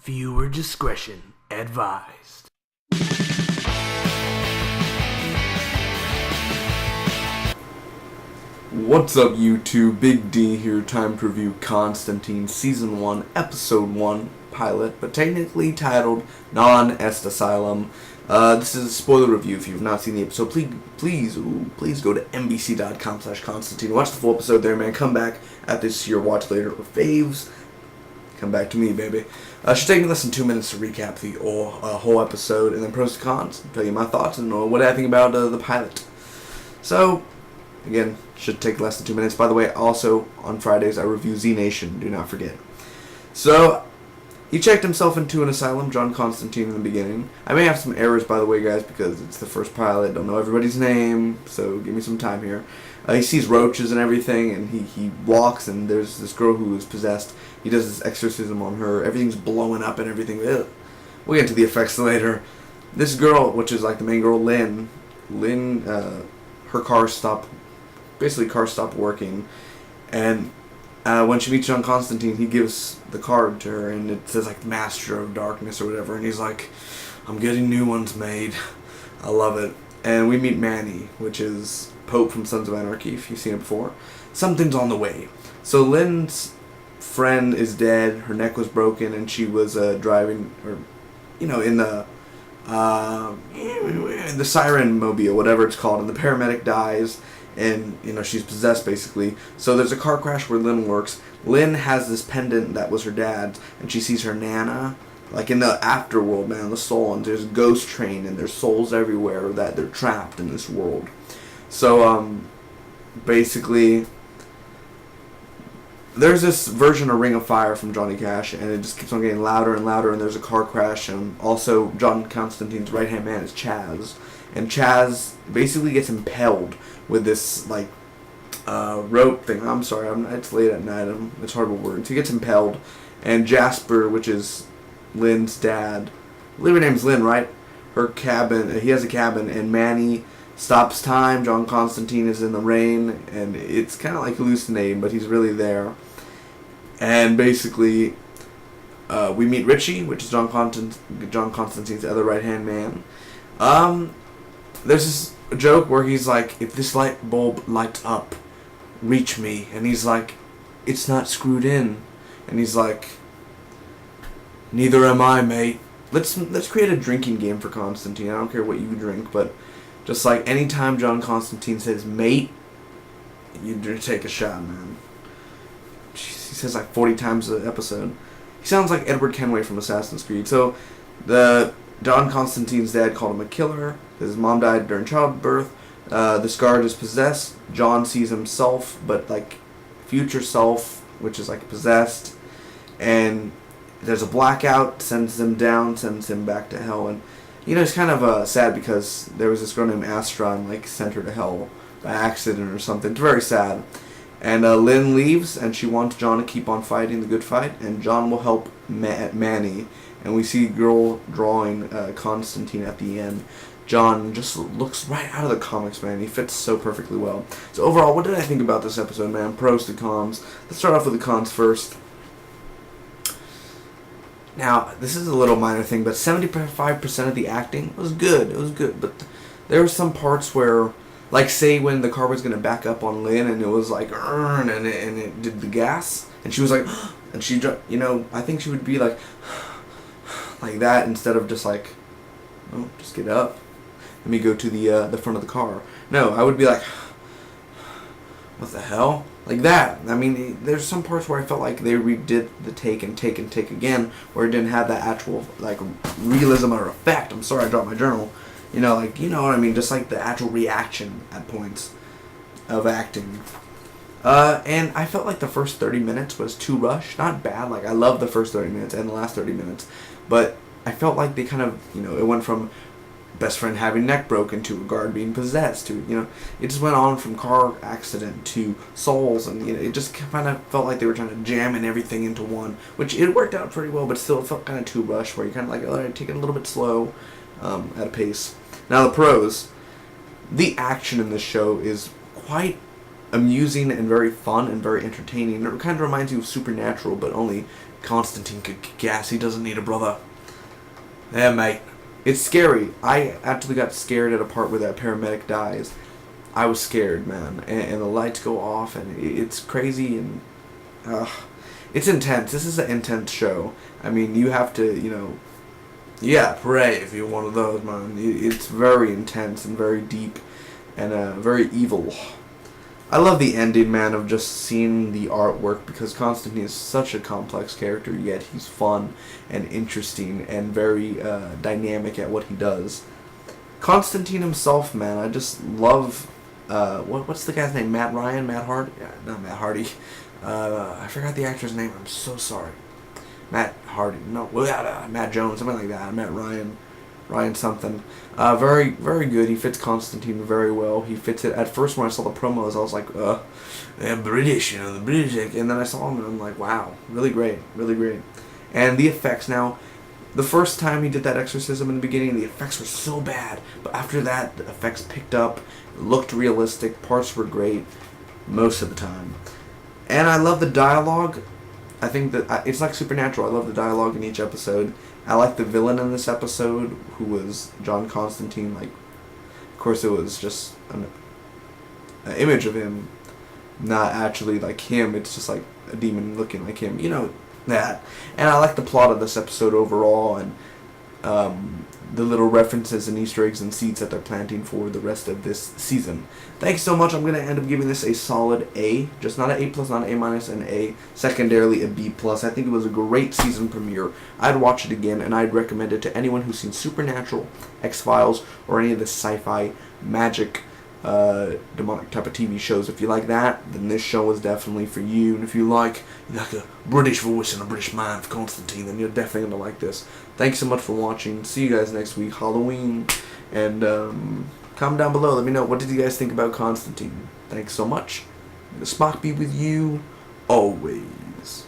Viewer discretion advised. What's up YouTube, Big D here, time to review Constantine Season 1, Episode 1, pilot, but technically titled Non-Est Asylum. This is a spoiler review if you've not seen the episode. Please go to mbc.com/Constantine. Watch the full episode there, man. Come back at this your watch later with faves. Come back to me, baby. Should take me less than 2 minutes to recap the whole episode, and then pros and cons, tell you my thoughts, and what I think about the pilot. So, again, should take less than 2 minutes. By the way, also, on Fridays, I review Z Nation, do not forget. So, he checked himself into an asylum, John Constantine in the beginning. I may have some errors, by the way, guys, because it's the first pilot, don't know everybody's name, so give me some time here. He sees roaches and everything, and he walks, and there's this girl who is possessed. He does this exorcism on her. Everything's blowing up and everything. Ugh. We'll get to the effects later. This girl, which is like the main girl, Lynn, her car stopped working, and when she meets John Constantine, he gives the card to her, and it says like Master of Darkness or whatever, and he's like, I'm getting new ones made. I love it. And we meet Manny, which is Pope from Sons of Anarchy, if you've seen it before. Something's on the way. So Lynn's friend is dead, her neck was broken, and she was driving, or, in the siren mobile, whatever it's called, and the paramedic dies, and, she's possessed, basically. So there's a car crash where Lynn works. Lynn has this pendant that was her dad's, and she sees her Nana, like in the afterworld, man, the soul, and there's a ghost train, and there's souls everywhere that they're trapped in this world. So, basically, there's this version of Ring of Fire from Johnny Cash, and it just keeps on getting louder and louder, and there's a car crash, and also John Constantine's right-hand man is Chaz, and Chaz basically gets impaled with this, like, rope thing. I'm sorry, it's late at night, it's horrible words. He gets impaled, and Jasper, which is Lynn's dad, I believe her name's Lynn, right? Her cabin, he has a cabin, and Manny stops time. John Constantine is in the rain, and it's kind of like hallucinating, but he's really there. And basically, we meet Richie, which is John Constantine's other right-hand man. There's this joke where he's like, if this light bulb lights up, reach me. And he's like, it's not screwed in. And he's like, neither am I, mate. Let's create a drinking game for Constantine. I don't care what you drink, but just like anytime John Constantine says mate, you take a shot, man. He says like 40 times an episode. He sounds like Edward Kenway from Assassin's Creed. So John Constantine's dad called him a killer. His mom died during childbirth. This guard is possessed. John sees himself, but like future self, which is like possessed. And there's a blackout, sends him down, sends him back to hell. And it's kind of sad because there was this girl named Astra and like sent her to hell by accident or something. It's very sad. And Lynn leaves, and she wants John to keep on fighting the good fight, and John will help Manny. And we see a girl drawing Constantine at the end. John just looks right out of the comics, man. He fits so perfectly well. So overall, what did I think about this episode, man? Pros to cons. Let's start off with the cons first. Now, this is a little minor thing, but 75% of the acting was good. It was good, but there were some parts where, like, say when the car was going to back up on Lynn, and it was like, and it did the gas, and she was like, and she, I think she would be like that instead of just like, oh, just get up. Let me go to the front of the car. No, I would be like, what the hell? Like that. I mean, there's some parts where I felt like they redid the take again, where it didn't have that actual, like, realism or effect. I'm sorry I dropped my journal. You know what I mean? Just like the actual reaction at points of acting. And I felt like the first 30 minutes was too rushed. Not bad. Like, I love the first 30 minutes and the last 30 minutes. But I felt like they kind of, it went from best friend having neck broken to a guard being possessed to, it just went on from car accident to souls, and it just kind of felt like they were trying to jam in everything into one, which it worked out pretty well, but still it felt kind of too rushed, where you're kind of like, alright, take it a little bit slow at a pace. Now the pros. The action in this show is quite amusing and very fun and very entertaining. It kind of reminds you of Supernatural, but only Constantine could kick ass. He doesn't need a brother. Yeah, mate. It's scary. I actually got scared at a part where that paramedic dies. I was scared, man. And the lights go off, and it's crazy, and it's intense. This is an intense show. I mean, you have to, pray if you're one of those, man. It's very intense and very deep and very evil. I love the ending, man, of just seeing the artwork, because Constantine is such a complex character, yet he's fun and interesting and very dynamic at what he does. Constantine himself, man, I just love, what's the guy's name? Matt Ryan? Matt Hardy? Yeah, not Matt Hardy. I forgot the actor's name, I'm so sorry. Matt Hardy, no, Matt Jones, something like that, Matt Ryan. Ryan something. Very, very good. He fits Constantine very well. He fits it. At first, when I saw the promos, I was like, British, the British. And then I saw him, and I'm like, wow, really great, really great. And the effects now, the first time he did that exorcism in the beginning, the effects were so bad. But after that, the effects picked up, looked realistic, parts were great, most of the time. And I love the dialogue. I think that it's like Supernatural. I love the dialogue in each episode. I like the villain in this episode, who was John Constantine. Like, of course, it was just an image of him, not actually like him. It's just like a demon looking like him. That. And I like the plot of this episode overall, and the little references and Easter eggs and seeds that they're planting for the rest of this season. Thanks so much. I'm going to end up giving this a solid A. Just not an A+, not an A-, an A. Secondarily, a B+. I think it was a great season premiere. I'd watch it again, and I'd recommend it to anyone who's seen Supernatural, X-Files, or any of the sci-fi, magic, demonic type of TV shows. If you like that, then this show is definitely for you. And if you like a British voice and a British mind for Constantine, then you're definitely going to like this. Thanks so much for watching. See you guys next week, Halloween. And comment down below. Let me know, what did you guys think about Constantine? Thanks so much. May the Spock be with you always.